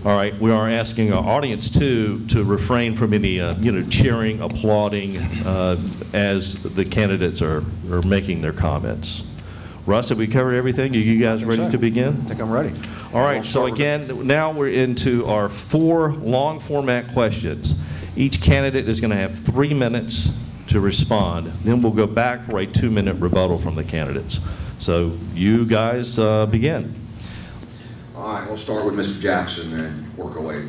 All right, we are asking our audience too to refrain from any, cheering, applauding as the candidates are making their comments. Russ, have we covered everything? Are you guys ready to begin? I think I'm ready. All right, so again, now we're into our 4 long format questions. Each candidate is going to have 3 minutes to respond. Then we'll go back for a 2-minute rebuttal from the candidates. So you guys begin. All right, we'll start with Mr. Jackson and work our way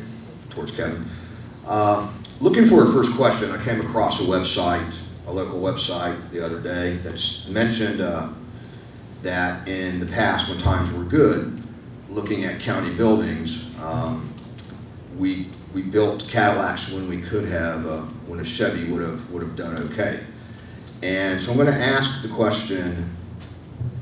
towards Kevin. Looking for a first question, I came across a website, a local website the other day that's mentioned that in the past, when times were good, looking at county buildings, we built Cadillacs when we could have, when a Chevy would have done okay. And so I'm going to ask the question,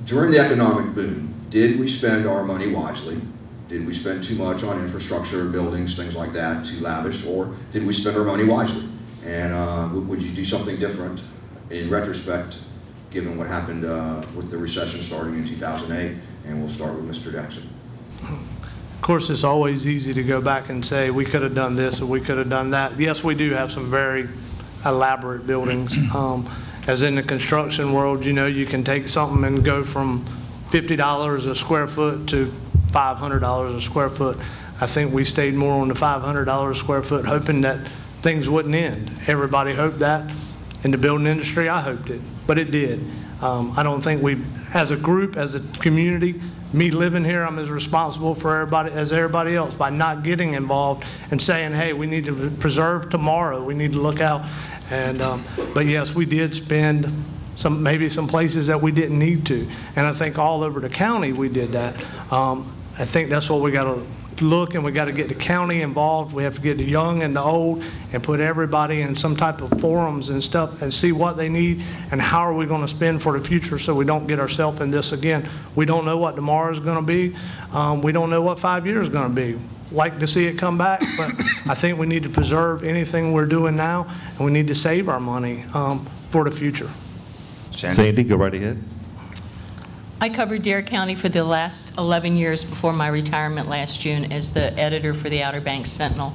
during the economic boom, did we spend our money wisely? Did we spend too much on infrastructure, buildings, things like that, too lavish, or did we spend our money wisely? And would you do something different in retrospect, given what happened with the recession starting in 2008? And we'll start with Mr. Jackson. Of course, it's always easy to go back and say we could have done this or we could have done that. Yes, we do have some very elaborate buildings. As in the construction world, you can take something and go from $50 a square foot to $500 a square foot. I think we stayed more on the $500 a square foot, hoping that things wouldn't end. Everybody hoped that. In the building industry, I hoped it, but it did. I don't think we, as a group, as a community, me living here, I'm as responsible for everybody as everybody else by not getting involved and saying, hey, we need to preserve tomorrow. We need to look out. And but yes, we did spend maybe some places that we didn't need to. And I think all over the county we did that. I think that's what we got to look, and we got to get the county involved. We have to get the young and the old and put everybody in some type of forums and stuff and see what they need and how are we going to spend for the future so we don't get ourselves in this again. We don't know what tomorrow is going to be. We don't know what 5 years is going to be. Like to see it come back, but I think we need to preserve anything we're doing now, and we need to save our money for the future. Sandy, go right ahead. I covered Dare County for the last 11 years before my retirement last June as the editor for the Outer Banks Sentinel.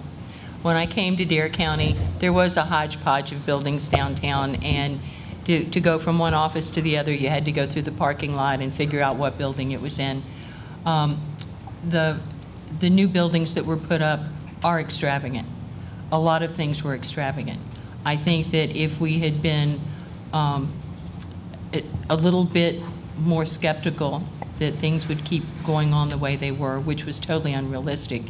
When I came to Dare County, there was a hodgepodge of buildings downtown, and to go from one office to the other, you had to go through the parking lot and figure out what building it was in. The new buildings that were put up are extravagant. A lot of things were extravagant. I think that if we had been a little bit more skeptical that things would keep going on the way they were, which was totally unrealistic,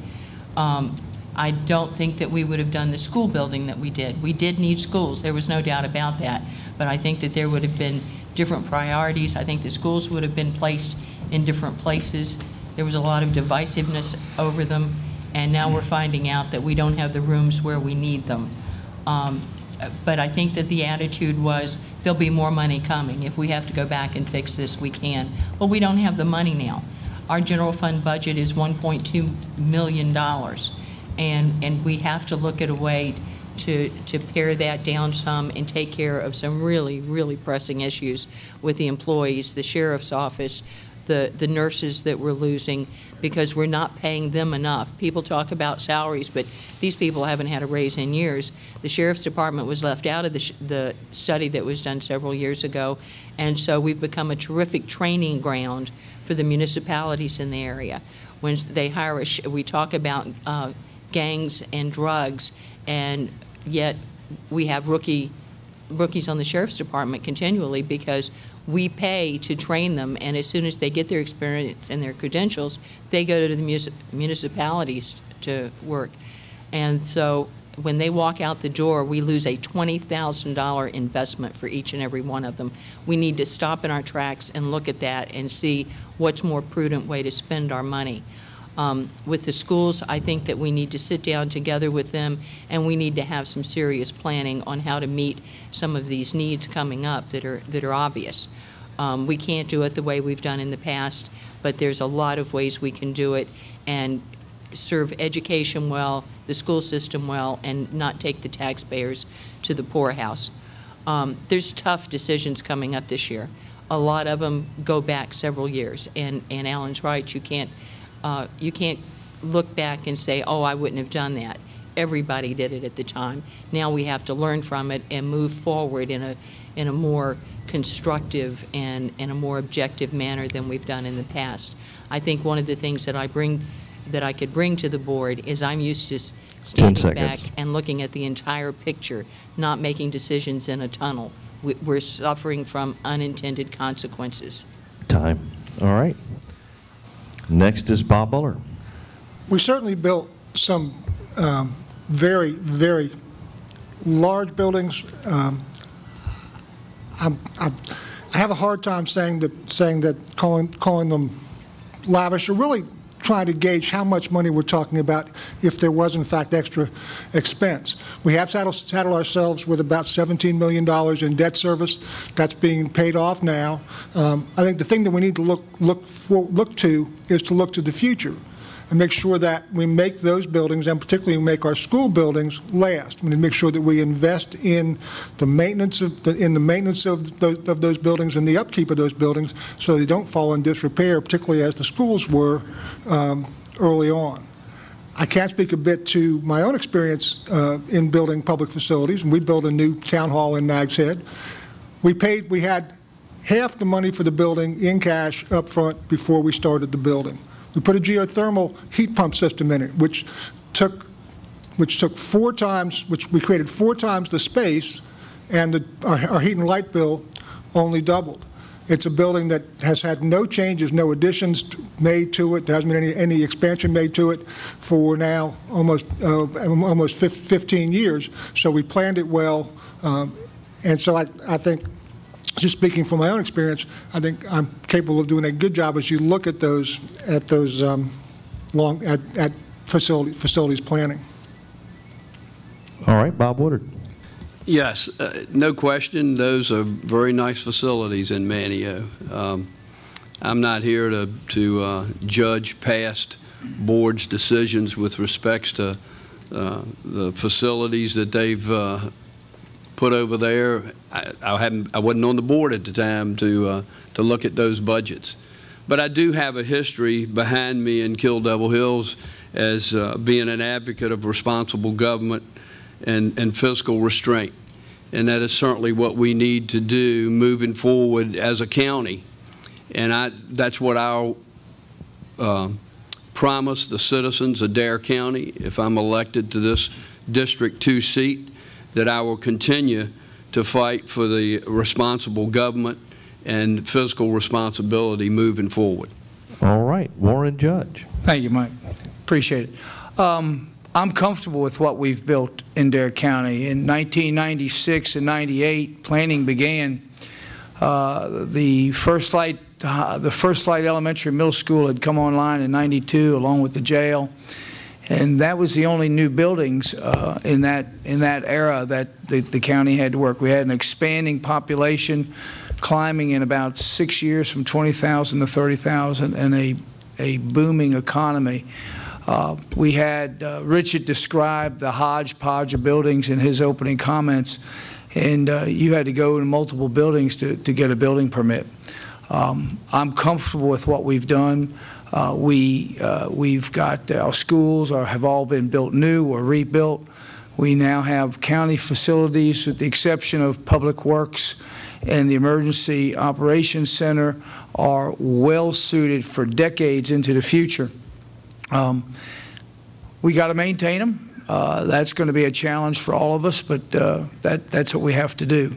I don't think that we would have done the school building that we did. We did need schools, there was no doubt about that, but I think that there would have been different priorities. I think the schools would have been placed in different places. There was a lot of divisiveness over them, and now we're finding out that we don't have the rooms where we need them. But I think that the attitude was, there'll be more money coming. If we have to go back and fix this, we can. Well, we don't have the money now. Our general fund budget is $1.2 million, and we have to look at a way to pare that down some and take care of some really, really pressing issues with the employees, the sheriff's office, the nurses that we're losing, because we're not paying them enough. People talk about salaries, but these people haven't had a raise in years. The Sheriff's Department was left out of the study that was done several years ago, and so we've become a terrific training ground for the municipalities in the area. When they hire we talk about gangs and drugs, and yet we have rookies on the Sheriff's Department continually because we pay to train them, and as soon as they get their experience and their credentials, they go to the municipalities to work. And so when they walk out the door, we lose a $20,000 investment for each and every one of them. We need to stop in our tracks and look at that and see what's more prudent way to spend our money. With the schools, I think that we need to sit down together with them, and we need to have some serious planning on how to meet some of these needs coming up that are obvious. We can't do it the way we've done in the past, but there's a lot of ways we can do it and serve education well, the school system well, and not take the taxpayers to the poorhouse. There's tough decisions coming up this year. A lot of them go back several years, and Alan's right. You can't look back and say, oh, I wouldn't have done that. Everybody did it at the time. Now we have to learn from it and move forward in a more constructive and in a more objective manner than we've done in the past. I think one of the things that I could bring to the board is I'm used to standing back and looking at the entire picture, not making decisions in a tunnel. We're suffering from unintended consequences. Time. All right. Next is Bob Buller. We certainly built some very, very large buildings. I have a hard time saying that calling them lavish, or really trying to gauge how much money we're talking about if there was, in fact, extra expense. We have saddled ourselves with about $17 million in debt service. That's being paid off now. I think the thing that we need to look to is to look to the future and make sure that we make those buildings, and particularly make our school buildings, last. We need to make sure that we invest in the maintenance of those buildings and the upkeep of those buildings, so they don't fall in disrepair, particularly as the schools were early on. I can speak a bit to my own experience in building public facilities. We built a new town hall in Nags Head. We had half the money for the building in cash up front before we started the building. We put a geothermal heat pump system in it, which we created 4 times the space, and our heat and light bill only doubled. It's a building that has had no changes, no additions made to it. There hasn't been any expansion made to it for now almost 15 years. So we planned it well, and so I think, just speaking from my own experience, I think I'm capable of doing a good job as you look at those facilities planning. All right, Bob Woodard. Yes, no question. Those are very nice facilities in Manteo. I'm not here to judge past boards' decisions with respects to the facilities that they've put over there. I wasn't on the board at the time to look at those budgets, but I do have a history behind me in Kill Devil Hills as being an advocate of responsible government and fiscal restraint, and that is certainly what we need to do moving forward as a county. And that's what I'll promise the citizens of Dare County if I'm elected to this District 2 seat, that I will continue to fight for the responsible government and fiscal responsibility moving forward. All right, Warren Judge. Thank you, Mike. Appreciate it. I'm comfortable with what we've built in Dare County. In 1996 and 98, planning began. The First Flight Elementary Middle School had come online in 92, along with the jail. And that was the only new buildings in that era that the county had to work. We had an expanding population, climbing in about 6 years from 20,000 to 30,000, and a booming economy. We had Richard described the hodgepodge of buildings in his opening comments, and you had to go in multiple buildings to get a building permit. I'm comfortable with what we've done. We've got our schools have all been built new or rebuilt. We now have county facilities, with the exception of Public Works and the Emergency Operations Center, are well suited for decades into the future. We got to maintain them. That's going to be a challenge for all of us, but that's what we have to do.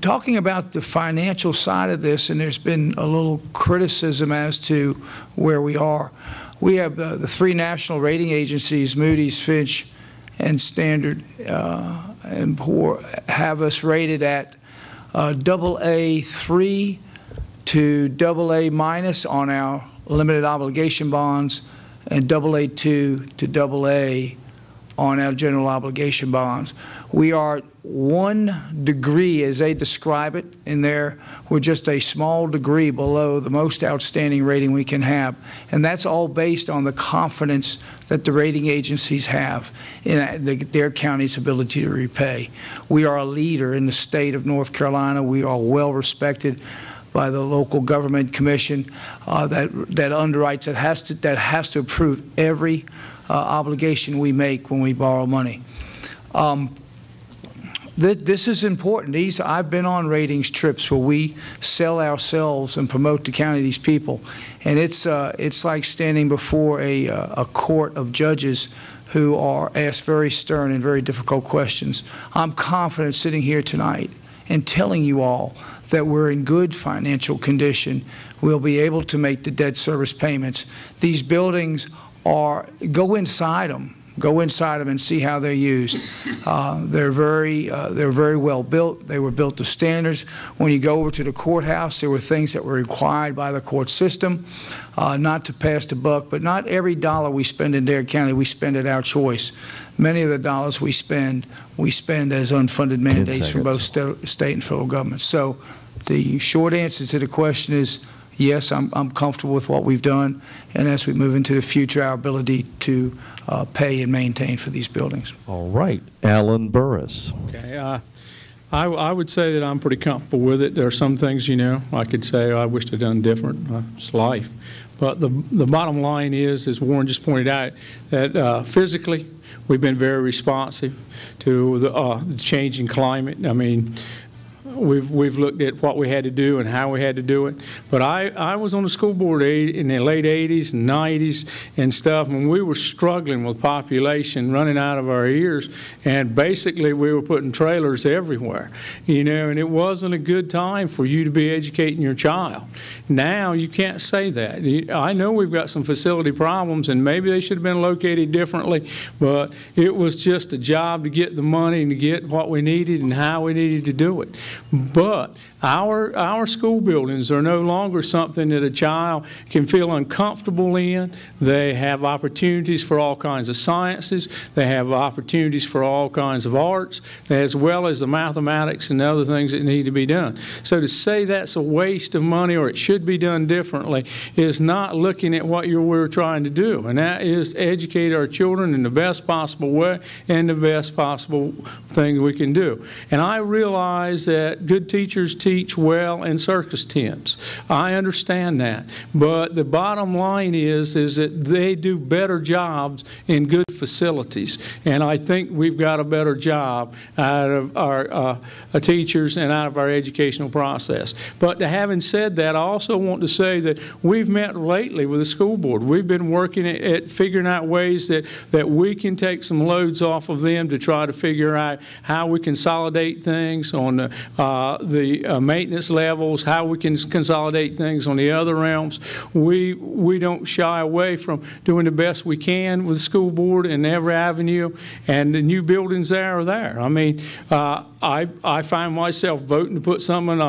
Talking about the financial side of this, and there's been a little criticism as to where we are. We have the 3 national rating agencies, Moody's, Fitch, and Standard & Poor, have us rated at AA3 to AA- on our limited obligation bonds, and AA2 to AA on our general obligation bonds. We are 1 degree, as they describe it in there. We're just a small degree below the most outstanding rating we can have. And that's all based on the confidence that the rating agencies have in their county's ability to repay. We are a leader in the state of North Carolina. We are well respected. by the local government commission that underwrites, that has to approve every obligation we make when we borrow money. This is important. I've been on ratings trips where we sell ourselves and promote the county to these people, and it's like standing before a court of judges who are asked very stern and very difficult questions. I'm confident sitting here tonight and telling you all that we're in good financial condition. We'll be able to make the debt service payments. These buildings go inside them and see how they're used. They're very well built. They were built to standards. When you go over to the courthouse, there were things that were required by the court system, not to pass the buck, but not every dollar we spend in Dare County, we spend at our choice. Many of the dollars we spend as unfunded mandates from both state and federal governments. So the short answer to the question is, yes, I'm comfortable with what we've done, and as we move into the future, our ability to pay and maintain for these buildings. All right. Alan Burris. Okay. I would say that I'm pretty comfortable with it. There are some things, I could say, I wish I'd done different. It's life. But the bottom line is, as Warren just pointed out, that physically we've been very responsive to the changing climate. I mean, we've looked at what we had to do and how we had to do it. But I was on the school board in the late 80s and 90s and stuff, and we were struggling with population running out of our ears, and basically we were putting trailers everywhere, and it wasn't a good time for you to be educating your child. Now you can't say that. I know we've got some facility problems, and maybe they should have been located differently, but it was just a job to get the money and to get what we needed and how we needed to do it. But our school buildings are no longer something that a child can feel uncomfortable in. They have opportunities for all kinds of sciences. They have opportunities for all kinds of arts, as well as the mathematics and other things that need to be done. So to say that's a waste of money or it should be done differently is not looking at what we're trying to do, and that is educate our children in the best possible way and the best possible thing we can do. And I realize that good teachers teach well in circus tents. I understand that. But the bottom line is that they do better jobs in good facilities. And I think we've got a better job out of our teachers and out of our educational process. But having said that, I also want to say that we've met lately with the school board. We've been working at figuring out ways that we can take some loads off of them to try to figure out how we consolidate things on the maintenance levels, how we can consolidate things on the other realms. We don't shy away from doing the best we can with the school board in every avenue, and the new buildings there are there. I mean, I find myself voting to put something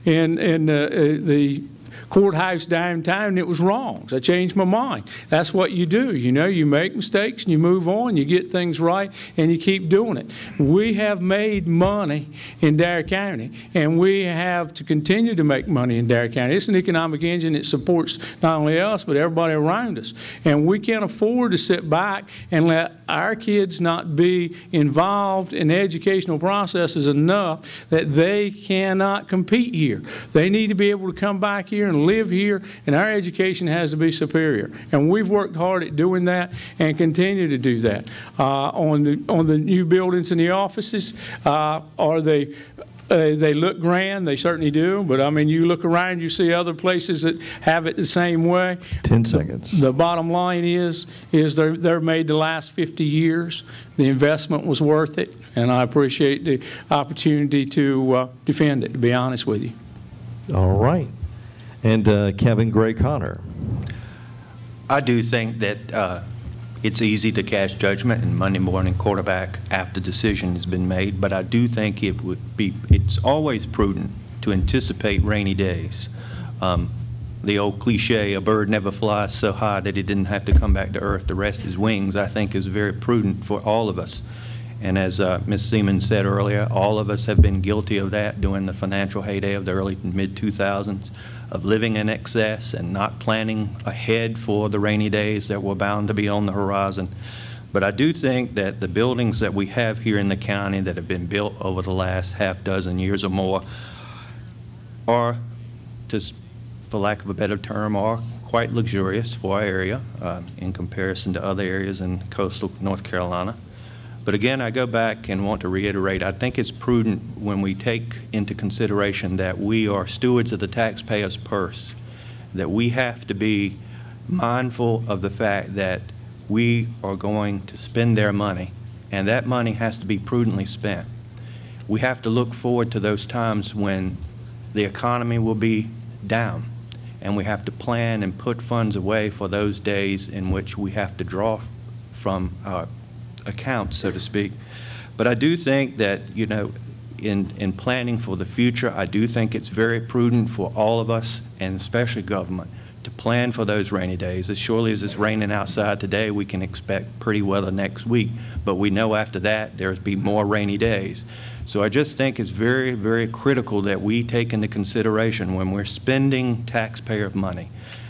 in the courthouse downtown, and it was wrong. So I changed my mind. That's what you do. You make mistakes and you move on, you get things right, and you keep doing it. We have made money in Dare County, and we have to continue to make money in Dare County. It's an economic engine that supports not only us, but everybody around us. And we can't afford to sit back and let our kids not be involved in educational processes enough that they cannot compete here. They need to be able to come back here and live here, and our education has to be superior. And we've worked hard at doing that and continue to do that. On the new buildings and the offices, they look grand, they certainly do, but I mean, you look around, you see other places that have it the same way. 10 seconds. The bottom line is they're made to last 50 years. The investment was worth it, and I appreciate the opportunity to defend it, to be honest with you. All right. And Kevin Gray Connor. I do think that it's easy to cast judgment and Monday morning quarterback after decision has been made, but I do think it's always prudent to anticipate rainy days. The old cliche, a bird never flies so high that it didn't have to come back to earth to rest his wings, I think is very prudent for all of us. And as Ms. Seaman said earlier, all of us have been guilty of that during the financial heyday of the early and mid-2000s, of living in excess and not planning ahead for the rainy days that were bound to be on the horizon. But I do think that the buildings that we have here in the county that have been built over the last half dozen years or more are for lack of a better term, are quite luxurious for our area in comparison to other areas in coastal North Carolina. But again, I go back and want to reiterate, I think it's prudent when we take into consideration that we are stewards of the taxpayer's purse, that we have to be mindful of the fact that we are going to spend their money, and that money has to be prudently spent. We have to look forward to those times when the economy will be down, and we have to plan and put funds away for those days in which we have to draw from our account, so to speak. But I do think that, you know, in planning for the future, I do think it's very prudent for all of us, and especially government, to plan for those rainy days. As surely as it's raining outside today, we can expect pretty weather next week, but we know after that there'll be more rainy days. So I just think it's very, very critical that we take into consideration when we're spending taxpayer money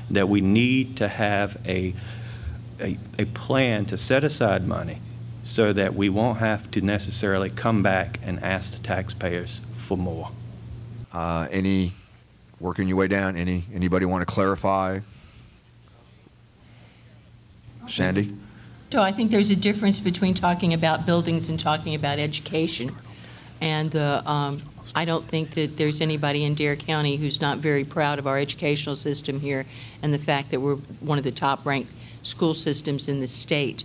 that we need to have a plan to set aside money so that we won't have to necessarily come back and ask the taxpayers for more. Any working your way down? Anybody want to clarify? Sandy? So I think there's a difference between talking about buildings and talking about education. And I don't think that there's anybody in Dare County who's not very proud of our educational system here and the fact that we're one of the top-ranked school systems in the state.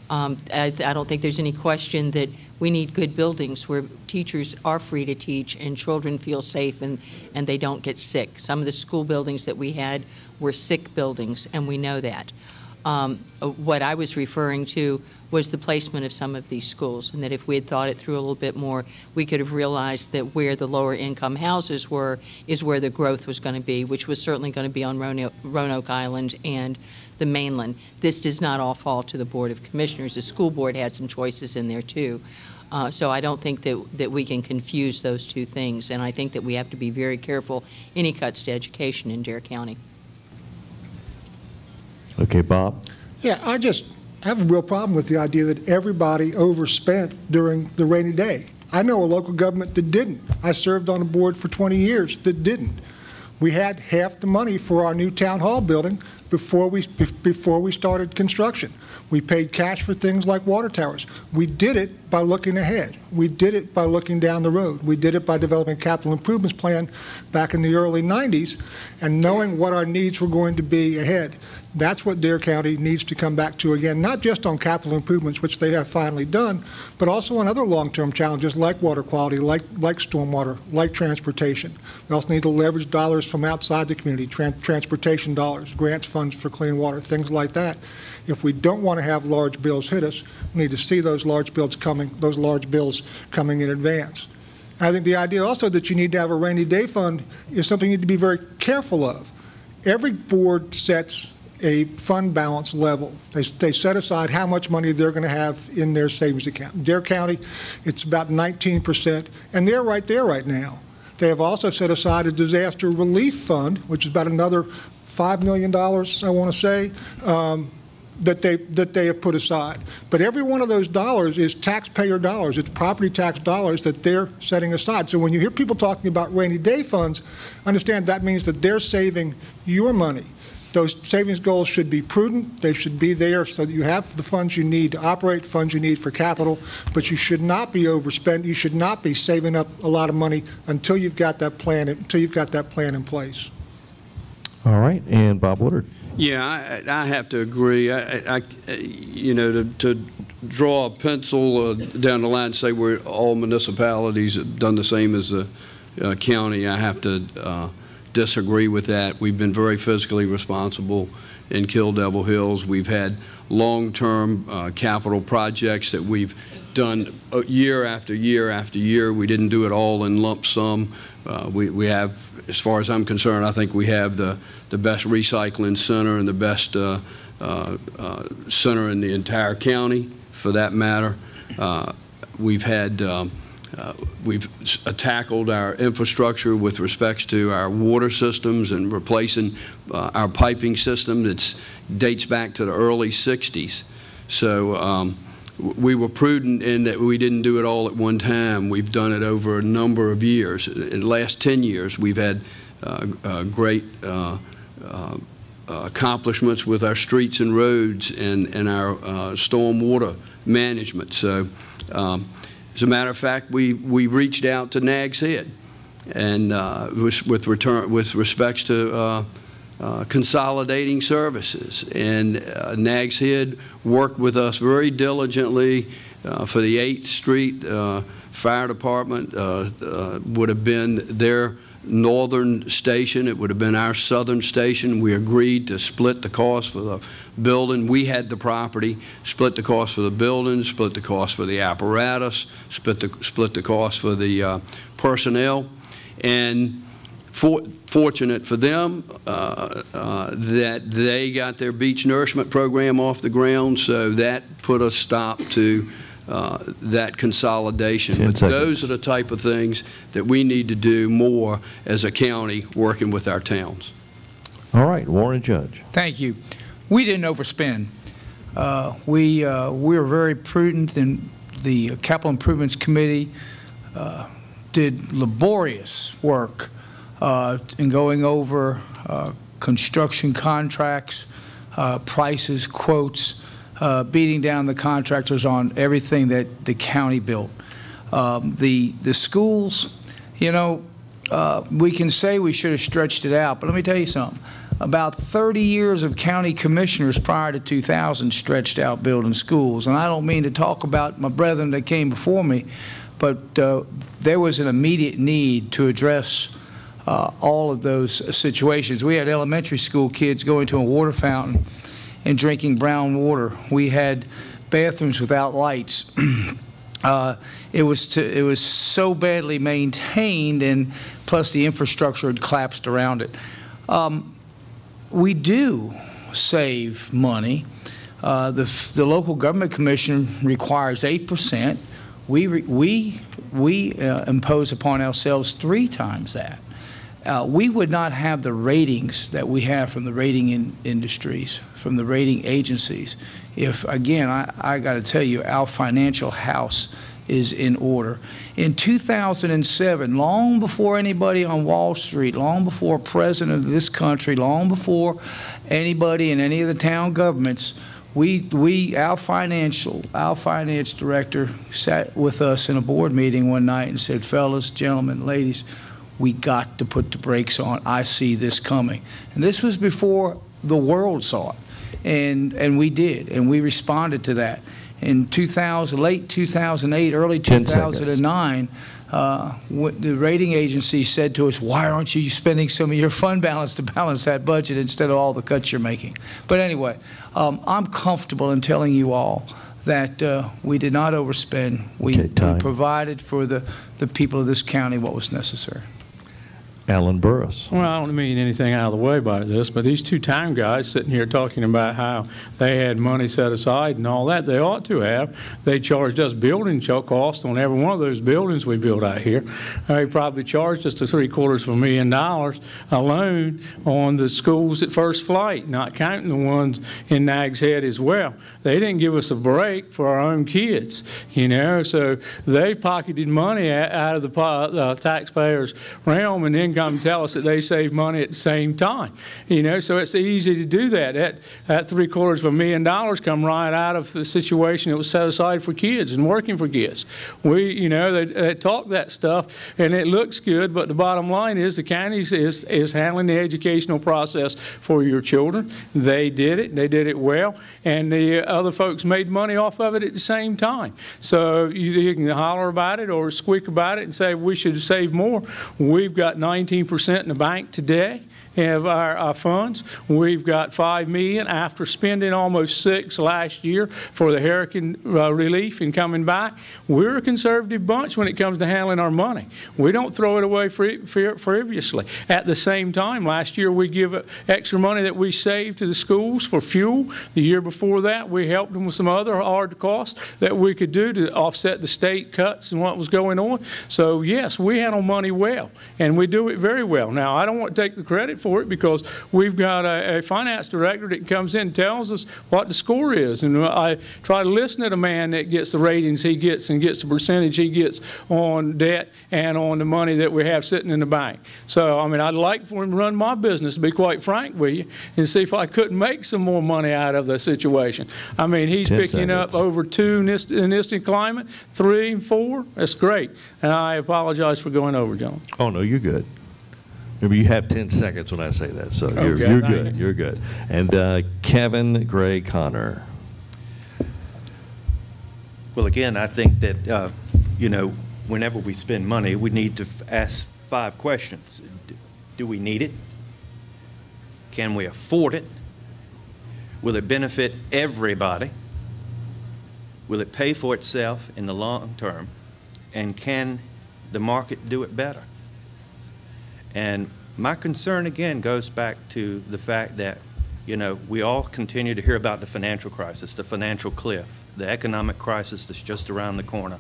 I don't think there's any question that we need good buildings where teachers are free to teach and children feel safe and they don't get sick. Some of the school buildings that we had were sick buildings, and we know that. What I was referring to was the placement of some of these schools, and that if we had thought it through a little bit more, we could have realized that where the lower income houses were is where the growth was going to be, which was certainly going to be on Roanoke Island and the mainland. This does not all fall to the Board of Commissioners. The school board had some choices in there too. So I don't think that we can confuse those two things, and I think that we have to be very careful any cuts to education in Dare County. Okay, Bob? Yeah, I have a real problem with the idea that everybody overspent during the rainy day. I know a local government that didn't. I served on a board for 20 years that didn't. We had half the money for our new town hall building before we started construction. We paid cash for things like water towers. We did it by looking ahead. We did it by looking down the road. We did it by developing a capital improvements plan back in the early 90s and knowing what our needs were going to be ahead. That's what Dare County needs to come back to again, not just on capital improvements, which they have finally done, but also on other long-term challenges like water quality, like stormwater, like transportation. We also need to leverage dollars from outside the community, transportation dollars, grants funds for clean water, things like that. If we don't want to have large bills hit us, we need to see those large bills coming in advance. I think the idea also that you need to have a rainy day fund is something you need to be very careful of. Every board sets a fund balance level. They set aside how much money they're going to have in their savings account. Dare County, it's about 19%, and they're right there right now. They have also set aside a disaster relief fund, which is about another $5 million, I want to say, that they have put aside. But every one of those dollars is taxpayer dollars. It's property tax dollars that they're setting aside. So when you hear people talking about rainy day funds, understand that means that they're saving your money. Those savings goals should be prudent. They should be there so that you have the funds you need to operate, funds you need for capital, but you should not be overspent. You should not be saving up a lot of money until you've got that plan in place. All right, and Bob Woodard. Yeah, I have to agree. You know, to draw a pencil down the line and say we're all municipalities have done the same as the county, I have to disagree with that. We've been very fiscally responsible in Kill Devil Hills. We've had long-term capital projects that we've done year after year after year. We didn't do it all in lump sum. We have, as far as I'm concerned, I think we have the best recycling center and the best center in the entire county, for that matter. We've tackled our infrastructure with respects to our water systems and replacing our piping system that dates back to the early 60s. So we were prudent in that we didn't do it all at one time. We've done it over a number of years. In the last 10 years, we've had great accomplishments with our streets and roads and our stormwater management. So, as a matter of fact, we reached out to Nags Head, and with respects to consolidating services, and Nags Head worked with us very diligently for the 8th Street Fire Department. Would have been their northern station. It would have been our southern station. We agreed to split the cost for the building. We had the property, split the cost for the building, split the cost for the apparatus, split the cost for the personnel. And fortunate for them that they got their beach nourishment program off the ground, so that put a stop to that consolidation. But those are the type of things that we need to do more as a county working with our towns. All right, Warren Judge. Thank you. We didn't overspend. We were very prudent, and the Capital Improvements Committee did laborious work in going over construction contracts, prices, quotes, beating down the contractors on everything that the county built. The schools, you know, we can say we should have stretched it out, but let me tell you something. About 30 years of county commissioners prior to 2000 stretched out building schools. And I don't mean to talk about my brethren that came before me, but there was an immediate need to address all of those situations. We had elementary school kids going to a water fountain and drinking brown water. We had bathrooms without lights. It was so badly maintained, and plus the infrastructure had collapsed around it. We do save money. The local government commission requires 8%. We impose upon ourselves 3 times that. We would not have the ratings that we have from the rating industries, from the rating agencies, if, again, I got to tell you, our financial house is in order. In 2007, long before anybody on Wall Street, long before president of this country, long before anybody in any of the town governments, our finance director sat with us in a board meeting one night and said, fellas, gentlemen, ladies, we got to put the brakes on. I see this coming. And this was before the world saw it. And we did, and we responded to that. In late 2008, early 2009, the rating agency said to us, why aren't you spending some of your fund balance to balance that budget instead of all the cuts you're making? But anyway, I'm comfortable in telling you all that we did not overspend. We provided for the people of this county what was necessary. Alan Burris. Well, I don't mean anything out of the way by this, but these 2 town guys sitting here talking about how they had money set aside and all that, they ought to have. They charged us building costs on every one of those buildings we built out here. They probably charged us to $750,000 alone on the schools at First Flight, not counting the ones in Nags Head as well. They didn't give us a break for our own kids, you know, so they pocketed money out of the taxpayers' realm and then come tell us that they save money at the same time. You know, so it's easy to do that. That $750,000 come right out of the situation that was set aside for kids and working for kids. You know, they talk that stuff and it looks good, but the bottom line is the county is handling the educational process for your children. They did it. They did it well. And the other folks made money off of it at the same time. So you can holler about it or squeak about it and say we should save more. We've got 19% in the bank today of our funds. We've got $5 million after spending almost $6 last year for the hurricane relief and coming back. We're a conservative bunch when it comes to handling our money. We don't throw it away frivolously. At the same time, last year we give extra money that we saved to the schools for fuel. The year before that, we helped them with some other hard costs that we could do to offset the state cuts and what was going on. So yes, we handle money well, and we do it it very well. Now, I don't want to take the credit for it because we've got a finance director that comes in and tells us what the score is. And I try to listen to the man that gets the ratings he gets and gets the percentage he gets on debt and on the money that we have sitting in the bank. So, I mean, I'd like for him to run my business, to be quite frank with you, and see if I couldn't make some more money out of the situation. I mean, he's 10 picking up seconds. over 2 in this climate, 3 and 4. That's great. And I apologize for going over, John. Oh, no, you're good. Remember, you have 10 seconds when I say that, so you're Okay, you're thank good. you. You're good. And Kevin Gray Connor. Well, again, I think that, whenever we spend money, we need to ask 5 questions. Do we need it? Can we afford it? Will it benefit everybody? Will it pay for itself in the long term? And can the market do it better? And my concern, again, goes back to the fact that, we all continue to hear about the financial crisis, the financial cliff, the economic crisis that's just around the corner.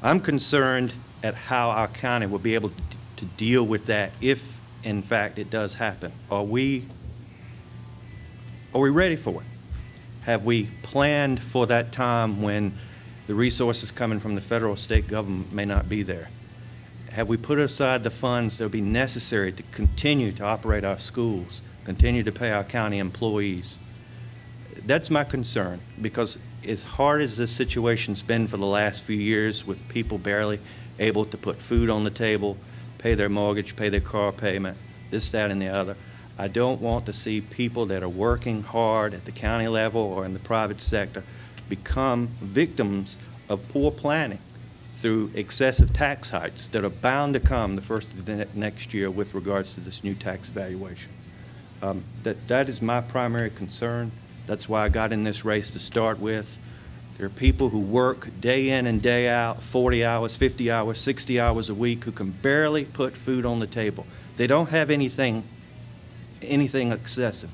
I'm concerned at how our county will be able to deal with that if, in fact, it does happen. Are we ready for it? Have we planned for that time when the resources coming from the federal state government may not be there? Have we put aside the funds that will be necessary to continue to operate our schools, continue to pay our county employees? That's my concern, because as hard as this situation's been for the last few years, with people barely able to put food on the table, pay their mortgage, pay their car payment, this, that, and the other, I don't want to see people that are working hard at the county level or in the private sector become victims of poor planning through excessive tax hikes that are bound to come the first of the next year with regards to this new tax valuation. That is my primary concern. That's why I got in this race to start with. There are people who work day in and day out, 40 hours, 50 hours, 60 hours a week, who can barely put food on the table. They don't have anything excessive.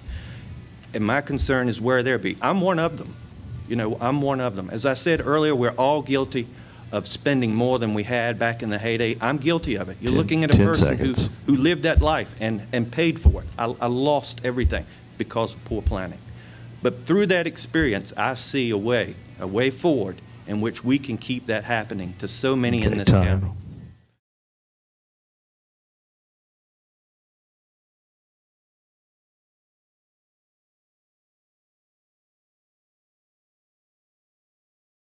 And my concern is where they'll be. I'm one of them. I'm one of them. As I said earlier, we're all guilty of spending more than we had back in the heyday. I'm guilty of it. You're looking at a 10 person seconds. who lived that life and paid for it. I lost everything because of poor planning. But through that experience, I see a way forward in which we can keep that happening to so many in Okay, this time. county.